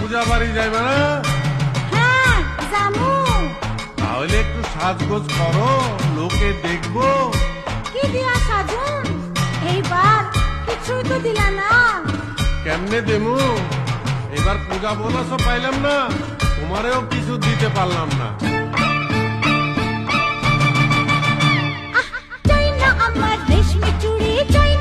পূজা বাড়ি যাইবে না? হ্যাঁ জামু। তাহলে একটু সাজগোজ করো, লোকে দেখবো। কি দিয়া সাজুন? এইবার কিছুই তো দিলা না। কেমনে দেমু? এবার পূজা বোনাসও পাইলাম না, তোমারেও কিছু দিতে পারলাম না। চাই না আমার রেশমি চুড়ি, চাই